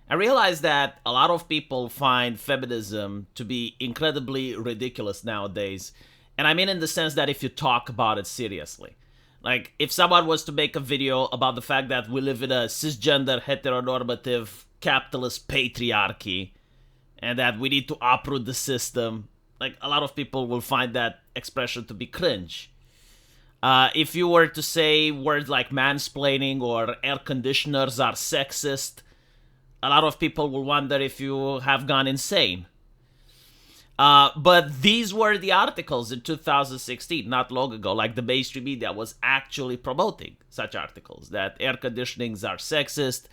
I realize that a lot of people find feminism to be incredibly ridiculous nowadays. And I mean, in the sense that if you talk about it seriously. Like, if someone was to make a video about the fact that we live in a cisgender, heteronormative, capitalist patriarchy, and that we need to uproot the system, like, a lot of people will find that expression to be cringe. If you were to say words like mansplaining or air conditioners are sexist, a lot of people will wonder if you have gone insane. But these were the articles in 2016, not long ago. Like, the mainstream media was actually promoting such articles that air conditionings are sexist.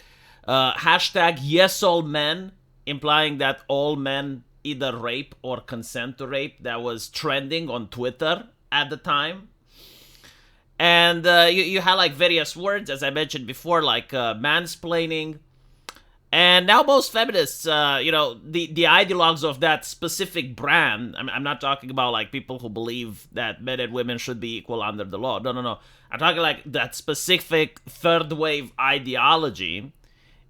Hashtag yes all men, implying that all men either rape or consent to rape. That was trending on Twitter at the time. And you had like various words, as I mentioned before, like mansplaining. And now most feminists, the ideologues of that specific brand, I'm not talking about like people who believe that men and women should be equal under the law. No. I'm talking like that specific third wave ideology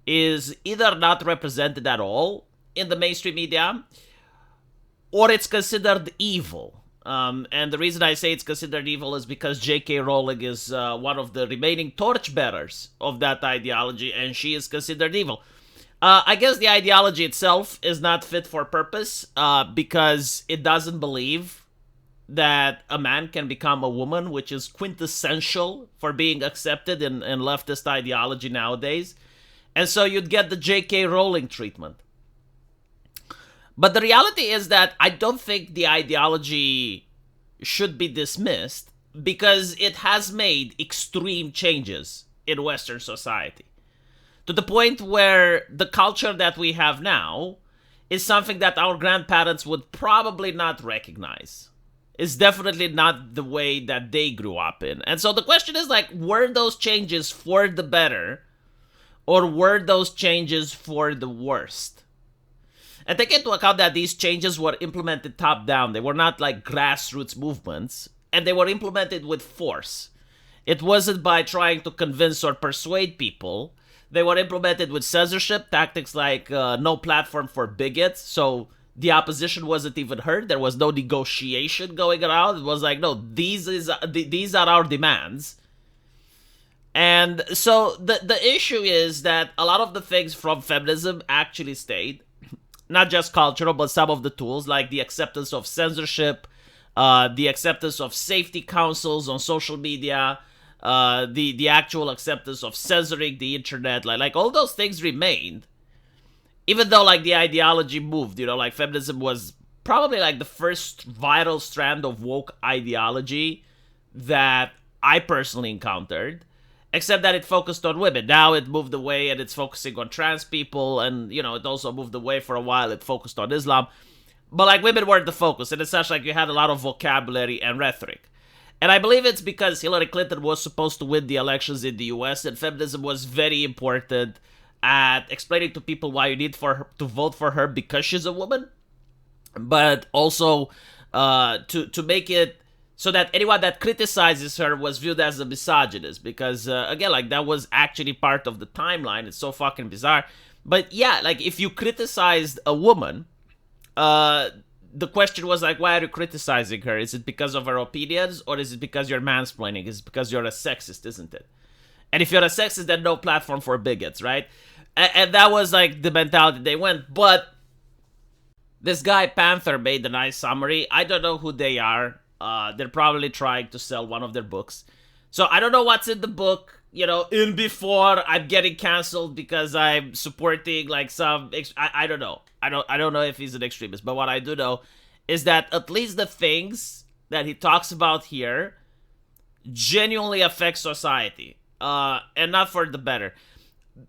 is either not represented at all in the mainstream media, or it's considered evil. And the reason I say it's considered evil is because J.K. Rowling is one of the remaining torchbearers of that ideology, and she is considered evil. I guess the ideology itself is not fit for purpose because it doesn't believe that a man can become a woman, which is quintessential for being accepted in leftist ideology nowadays. And so you'd get the J.K. Rowling treatment. But the reality is that I don't think the ideology should be dismissed because it has made extreme changes in Western society. To the point where the culture that we have now is something that our grandparents would probably not recognize. It's definitely not the way that they grew up in. And so the question is like, were those changes for the better or were those changes for the worst? And take into account that these changes were implemented top down. They were not like grassroots movements, and they were implemented with force. It wasn't by trying to convince or persuade people. They were implemented with censorship, tactics like no platform for bigots. So the opposition wasn't even heard. There was no negotiation going around. It was like, no, these are our demands. And so the issue is that a lot of the things from feminism actually stayed. Not just cultural, but some of the tools, like the acceptance of censorship, the acceptance of safety councils on social media, the actual acceptance of censoring the internet, like all those things remained. Even though like the ideology moved, like feminism was probably like the first viral strand of woke ideology that I personally encountered. Except that it focused on women. Now it moved away and it's focusing on trans people. And, it also moved away for a while. It focused on Islam. But, like, women weren't the focus. And it's such like you had a lot of vocabulary and rhetoric. And I believe it's because Hillary Clinton was supposed to win the elections in the US. And feminism was very important at explaining to people why you need for her to vote for her because she's a woman. But also to make it so that anyone that criticizes her was viewed as a misogynist. Because, again, like, that was actually part of the timeline. It's so fucking bizarre. But, yeah, like, if you criticized a woman, the question was, like, why are you criticizing her? Is it because of her opinions? Or is it because you're mansplaining? Is it because you're a sexist, isn't it? And if you're a sexist, then no platform for bigots, right? And that was, like, the mentality they went. But this guy, Panther, made a nice summary. I don't know who they are. They're probably trying to sell one of their books. So I don't know what's in the book, in before I'm getting canceled because I'm supporting like some, I don't know. I don't know if he's an extremist, but what I do know is that at least the things that he talks about here genuinely affect society, and not for the better.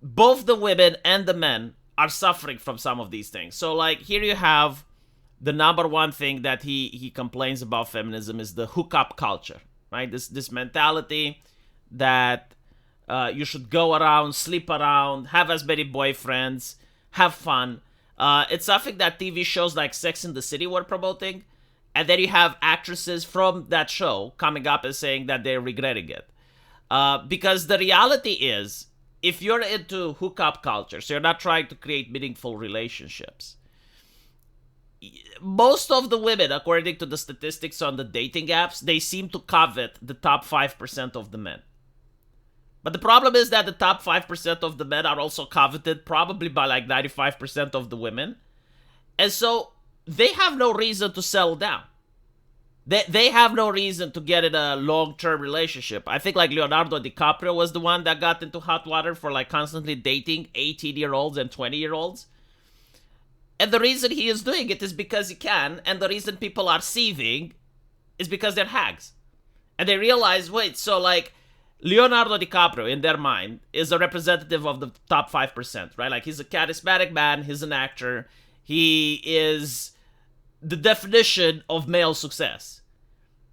Both the women and the men are suffering from some of these things. So like here you have the number one thing that he complains about feminism is the hookup culture, right? This mentality that you should go around, sleep around, have as many boyfriends, have fun. It's something that TV shows like Sex and the City were promoting. And then you have actresses from that show coming up and saying that they're regretting it. Because the reality is, if you're into hookup culture, so you're not trying to create meaningful relationships, most of the women, according to the statistics on the dating apps, they seem to covet the top 5% of the men. But the problem is that the top 5% of the men are also coveted probably by like 95% of the women. And so they have no reason to settle down. They have no reason to get in a long-term relationship. I think like Leonardo DiCaprio was the one that got into hot water for like constantly dating 18-year-olds and 20-year-olds. And the reason he is doing it is because he can. And the reason people are seething is because they're hags. And they realize, wait, so like Leonardo DiCaprio, in their mind, is a representative of the top 5%, right? Like he's a charismatic man. He's an actor. He is the definition of male success.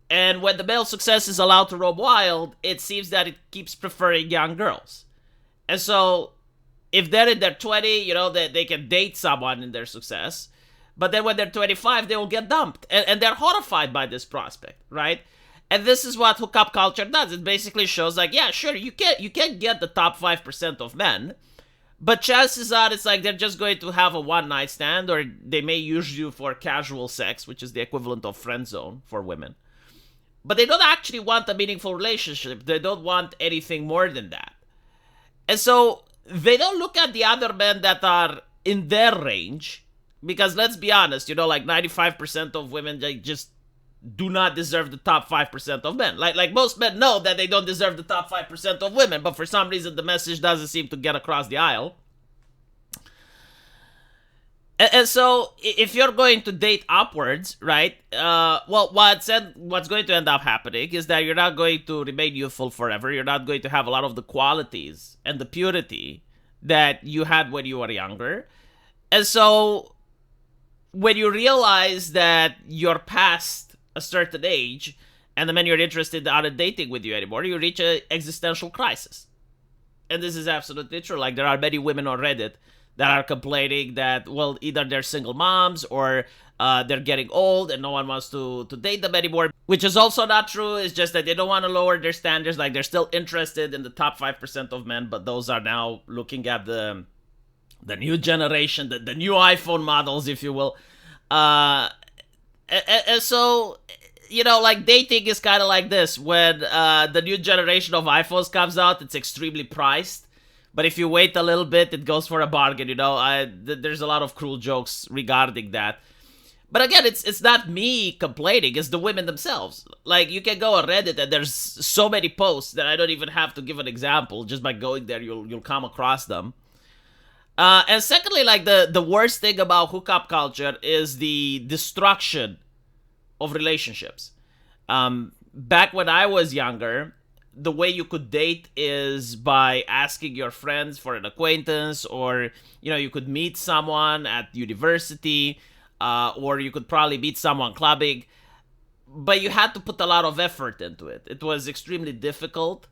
And when the male success is allowed to roam wild, it seems that it keeps preferring young girls. And so if they're in their 20, you know, they can date someone in their success. But then when they're 25, they will get dumped. And they're horrified by this prospect, right? And this is what hookup culture does. It basically shows like, yeah, sure, you can get the top 5% of men. But chances are it's like they're just going to have a one-night stand, or they may use you for casual sex, which is the equivalent of friend zone for women. But they don't actually want a meaningful relationship. They don't want anything more than that. And so they don't look at the other men that are in their range, because let's be honest, you know, like 95% of women just do not deserve the top 5% of men. Like most men know that they don't deserve the top 5% of women, but for some reason the message doesn't seem to get across the aisle. And so if you're going to date upwards, right, well, what's going to end up happening is that you're not going to remain youthful forever. You're not going to have a lot of the qualities and the purity that you had when you were younger. And so when you realize that you're past a certain age and the men you're interested aren't dating with you anymore, you reach an existential crisis. And this is absolutely true. Like, there are many women on Reddit that are complaining that, well, either they're single moms or they're getting old and no one wants to date them anymore, which is also not true. It's just that they don't want to lower their standards. Like, they're still interested in the top 5% of men, but those are now looking at the new generation, the new iPhone models, if you will. And so, you know, like, dating is kind of like this. When the new generation of iPhones comes out, it's extremely priced. But if you wait a little bit, it goes for a bargain, you know. There's a lot of cruel jokes regarding that. But again, it's not me complaining, it's the women themselves. Like, you can go on Reddit and there's so many posts that I don't even have to give an example. Just by going there, you'll come across them. And secondly, like, the worst thing about hookup culture is the destruction of relationships. Back when I was younger, the way you could date is by asking your friends for an acquaintance, or, you know, you could meet someone at university, or you could probably meet someone clubbing, but you had to put a lot of effort into it. It was extremely difficult.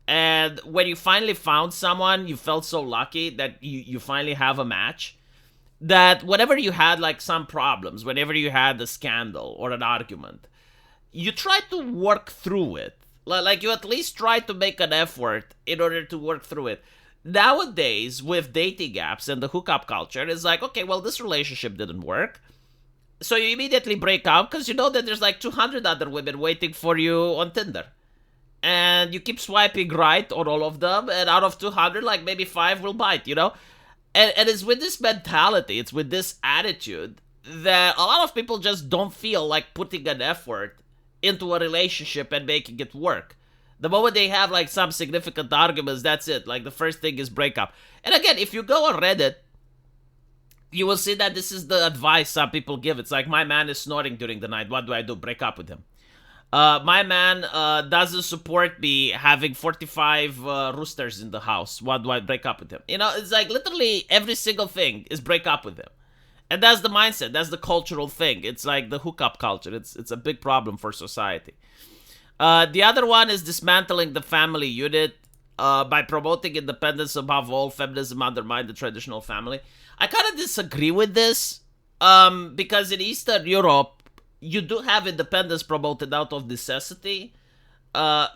And when you finally found someone, you felt so lucky that you finally have a match, that whenever you had like some problems, whenever you had a scandal or an argument, you try to work through it. Like, you at least try to make an effort in order to work through it. Nowadays, with dating apps and the hookup culture, it's like, okay, well, this relationship didn't work. So you immediately break up because you know that there's like 200 other women waiting for you on Tinder. And you keep swiping right on all of them, and out of 200, like, maybe 5 will bite, you know? And it's with this mentality, it's with this attitude, that a lot of people just don't feel like putting an effort into a relationship and making it work. The moment they have like some significant arguments, that's it. Like, the first thing is break up. And again, if you go on Reddit, you will see that this is the advice some people give. It's like, my man is snoring during the night. What do I do? Break up with him. My man doesn't support me having 45 roosters in the house. What do I break up with him? You know, it's like literally every single thing is break up with him. And that's the mindset. That's the cultural thing. It's like the hookup culture. It's a big problem for society. The other one is dismantling the family unit by promoting independence above all. Feminism undermined the traditional family. I kind of disagree with this because in Eastern Europe, you do have independence promoted out of necessity.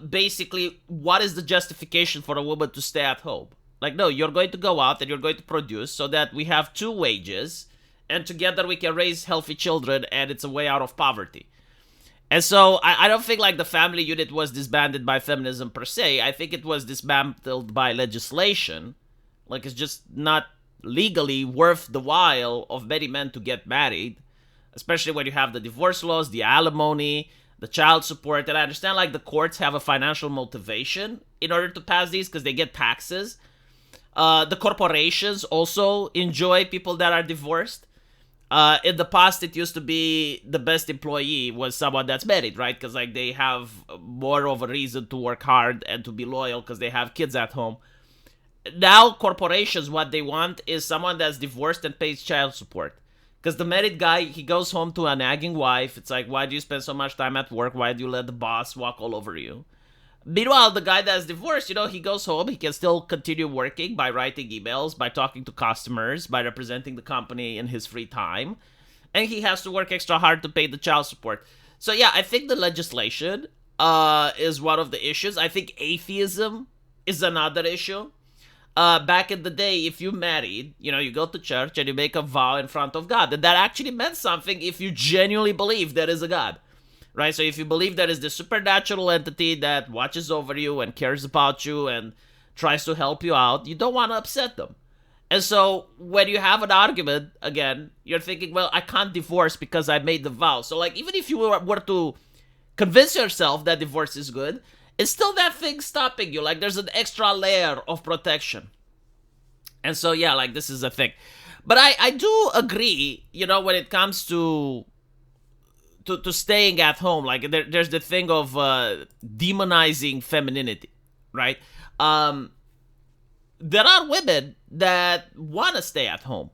Basically, what is the justification for a woman to stay at home? Like, no, you're going to go out and you're going to produce so that we have two wages and together we can raise healthy children and it's a way out of poverty. And so I don't think like the family unit was disbanded by feminism per se. I think it was dismantled by legislation. Like it's just not legally worth the while of many men to get married, especially when you have the divorce laws, the alimony, the child support. And I understand like the courts have a financial motivation in order to pass these because they get taxes. The corporations also enjoy people that are divorced. In the past, it used to be the best employee was someone that's married, right? Because like they have more of a reason to work hard and to be loyal because they have kids at home. Now, corporations, what they want is someone that's divorced and pays child support. Because the married guy, he goes home to a nagging wife. It's like, why do you spend so much time at work? Why do you let the boss walk all over you? Meanwhile, the guy that's divorced, he goes home. He can still continue working by writing emails, by talking to customers, by representing the company in his free time. And he has to work extra hard to pay the child support. So yeah, I think the legislation is one of the issues. I think atheism is another issue. Back in the day, if you married, you go to church and you make a vow in front of God. And that actually meant something if you genuinely believe there is a God. Right? So if you believe there is this supernatural entity that watches over you and cares about you and tries to help you out, you don't want to upset them. And so when you have an argument, again, you're thinking, well, I can't divorce because I made the vow. So like even if you were to convince yourself that divorce is good, it's still that thing stopping you. Like there's an extra layer of protection. And so yeah, like this is a thing. But I do agree, when it comes to staying at home, like there's the thing of demonizing femininity, right? There are women that want to stay at home.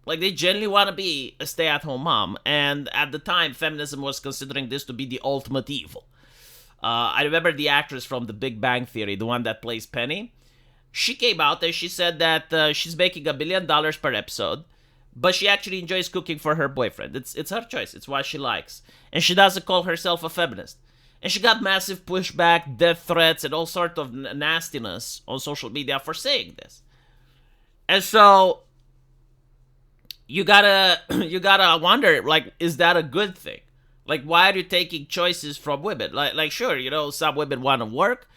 Like they genuinely want to be a stay-at-home mom. And at the time, feminism was considering this to be the ultimate evil. I remember the actress from The Big Bang Theory, the one that plays Penny. She came out and she said that she's making $1 billion per episode, but she actually enjoys cooking for her boyfriend. It's her choice. It's what she likes. And she doesn't call herself a feminist. And she got massive pushback, death threats, and all sorts of nastiness on social media for saying this. And so you gotta wonder, like, is that a good thing? Like, why are you taking choices from women? Like sure, some women want to work,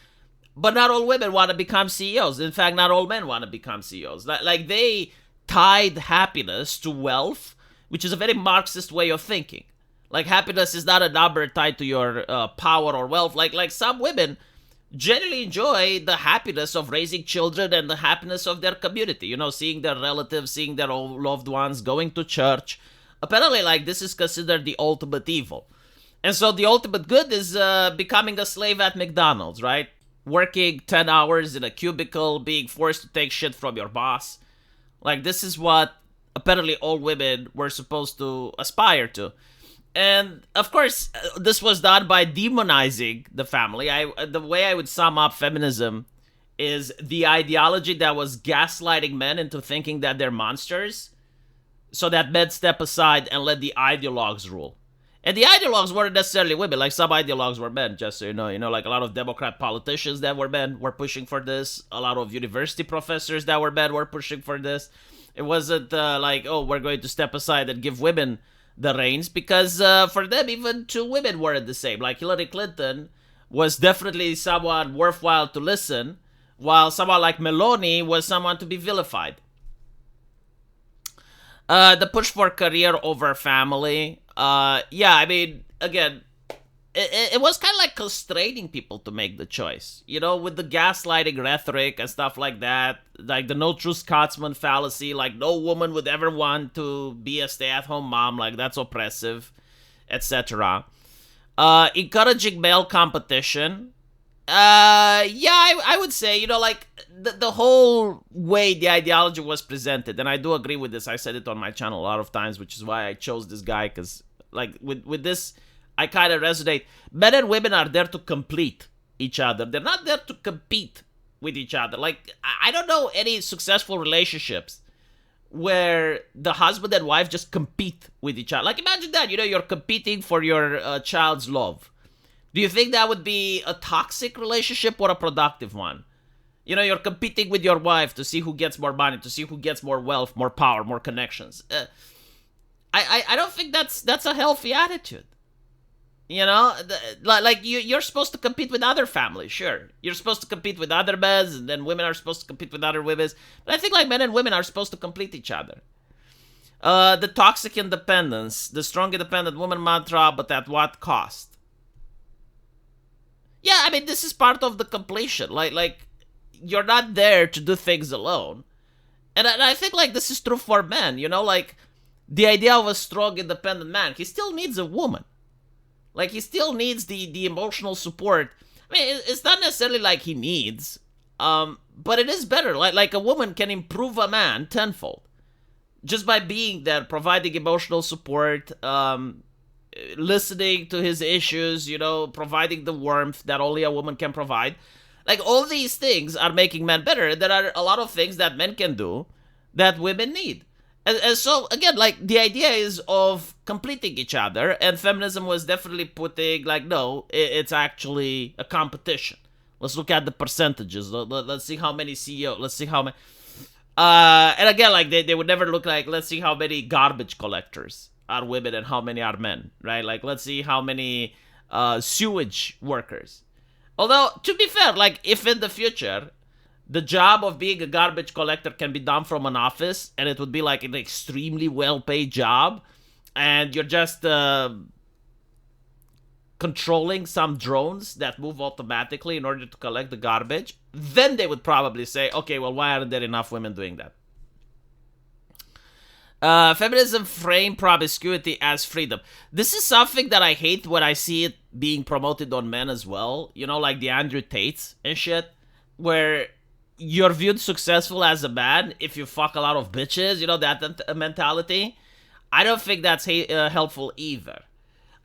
but not all women want to become CEOs. In fact, not all men want to become CEOs. Like they tied happiness to wealth, which is a very Marxist way of thinking. Like happiness is not a number tied to your power or wealth. Like some women generally enjoy the happiness of raising children and the happiness of their community. Seeing their relatives, seeing their old loved ones, going to church. Apparently, like this is considered the ultimate evil. And so the ultimate good is becoming a slave at McDonald's, right? Working 10 hours in a cubicle, being forced to take shit from your boss. Like, this is what apparently all women were supposed to aspire to. And, of course, this was done by demonizing the family. The way I would sum up feminism is the ideology that was gaslighting men into thinking that they're monsters, so that men step aside and let the ideologues rule. And the ideologues weren't necessarily women. Like, some ideologues were men, just so you know. Like a lot of Democrat politicians that were men were pushing for this. A lot of university professors that were men were pushing for this. It wasn't like, oh, we're going to step aside and give women the reins. Because for them, even two women weren't the same. Like, Hillary Clinton was definitely someone worthwhile to listen, while someone like Meloni was someone to be vilified. The push for career over family. Yeah, I mean, again, it was kind of like constraining people to make the choice. With the gaslighting rhetoric and stuff like that. Like the no true Scotsman fallacy. Like no woman would ever want to be a stay-at-home mom. Like that's oppressive, etc. Encouraging male competition. Yeah, I would say, like the whole way the ideology was presented, and I do agree with this. I said it on my channel a lot of times, which is why I chose this guy, because like with this, I kind of resonate. Men and women are there to complete each other. They're not there to compete with each other. Like, I don't know any successful relationships where the husband and wife just compete with each other. Like, imagine that, you're competing for your child's love. Do you think that would be a toxic relationship or a productive one? You know, you're competing with your wife to see who gets more money, to see who gets more wealth, more power, more connections. I don't think that's a healthy attitude. You know, you're supposed to compete with other families, sure. You're supposed to compete with other men, and then women are supposed to compete with other women. But I think like men and women are supposed to complete each other. The toxic independence, the strong independent woman mantra, but at what cost? Yeah, I mean, this is part of the completion. Like you're not there to do things alone. And I think like this is true for men, you know, like the idea of a strong independent man, he still needs a woman. Like he still needs the emotional support. I mean, it's not necessarily like he needs, but it is better. Like a woman can improve a man tenfold just by being there, providing emotional support, listening to his issues, you know, providing the warmth that only a woman can provide. Like all these things are making men better. There are a lot of things that men can do that women need. And so, again, like, the idea is of completing each other, and feminism was definitely putting, like, no, it's actually a competition. Let's look at the percentages. Let's see how many CEOs, let's see how many... and again, like, they would never look like, let's see how many garbage collectors are women and how many are men, right? Like, let's see how many sewage workers. Although, to be fair, like, if in the future... the job of being a garbage collector can be done from an office, and it would be like an extremely well-paid job, and you're just controlling some drones that move automatically in order to collect the garbage, then they would probably say, okay, well, why aren't there enough women doing that? Feminism frame promiscuity as freedom. This is something that I hate when I see it being promoted on men as well. You know, like the Andrew Tates and shit, where... you're viewed successful as a man if you fuck a lot of bitches, you know, that mentality. I don't think that's helpful either.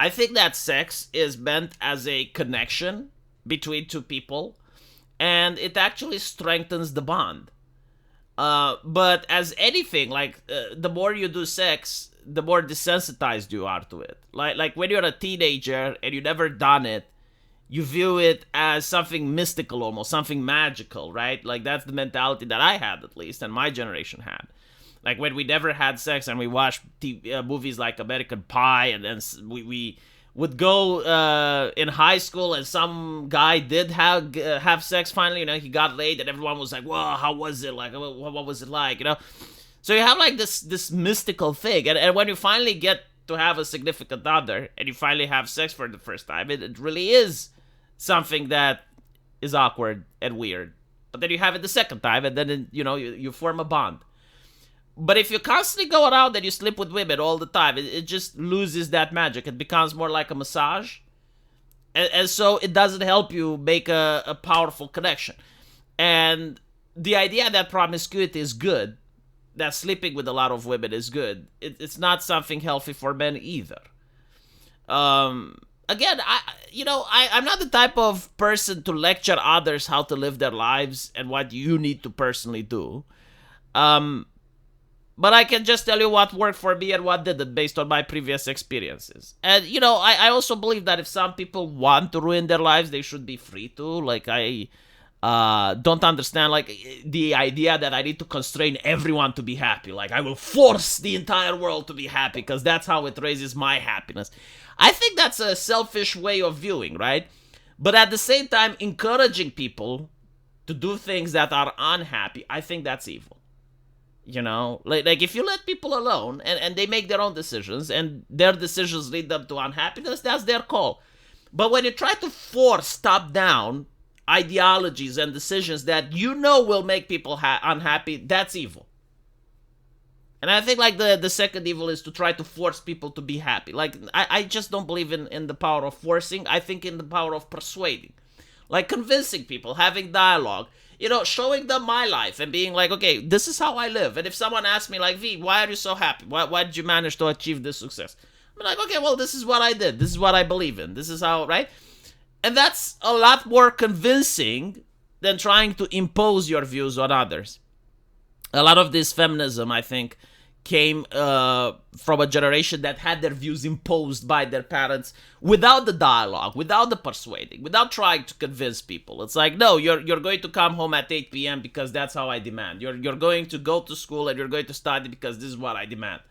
I think that sex is meant as a connection between two people, and it actually strengthens the bond. But as anything, like, the more you do sex, the more desensitized you are to it. Like when you're a teenager and you've never done it, you view it as something mystical almost, something magical, right? Like, that's the mentality that I had, at least, and my generation had. Like, when we never had sex and we watched movies like American Pie, and then we would go in high school and some guy did have sex finally, you know, he got laid, and everyone was like, whoa, how was it? Like, what was it like, you know? So you have, like, this mystical thing, and when you finally get to have a significant other, and you finally have sex for the first time, it really is something that is awkward and weird. But then you have it the second time, and then, you know, you form a bond. But if you constantly go around and you sleep with women all the time, it just loses that magic. It becomes more like a massage. And so it doesn't help you make a powerful connection. And the idea that promiscuity is good, that sleeping with a lot of women is good, it's not something healthy for men either. Again, I'm not the type of person to lecture others how to live their lives and what you need to personally do. But I can just tell you what worked for me and what didn't based on my previous experiences. And, you know, I also believe that if some people want to ruin their lives, they should be free to. Like, I don't understand, like, the idea that I need to constrain everyone to be happy. Like, I will force the entire world to be happy because that's how it raises my happiness. I think that's a selfish way of viewing, right? But at the same time, encouraging people to do things that are unhappy, I think that's evil. You know? Like if you let people alone and they make their own decisions and their decisions lead them to unhappiness, that's their call. But when you try to force top-down ideologies and decisions that you know will make people unhappy, that's evil. And I think, like, the second evil is to try to force people to be happy. Like, I just don't believe in the power of forcing. I think in the power of persuading. Like, convincing people, having dialogue. You know, showing them my life and being like, okay, this is how I live. And if someone asks me, like, V, why are you so happy? Why did you manage to achieve this success? I'm like, okay, well, this is what I did. This is what I believe in. This is how, right? And that's a lot more convincing than trying to impose your views on others. A lot of this feminism, I think, came from a generation that had their views imposed by their parents without the dialogue, without the persuading, without trying to convince people. It's like, no, you're going to come home at 8 p.m. because that's how I demand. You're going to go to school and you're going to study because this is what I demand.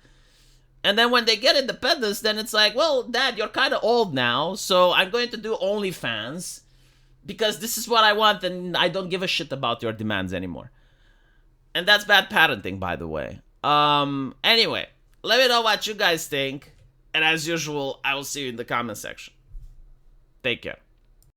And then when they get independence, then it's like, well, Dad, you're kind of old now, so I'm going to do OnlyFans because this is what I want and I don't give a shit about your demands anymore. And that's bad parenting, by the way. Anyway, let me know what you guys think. And as usual, I will see you in the comment section. Take care.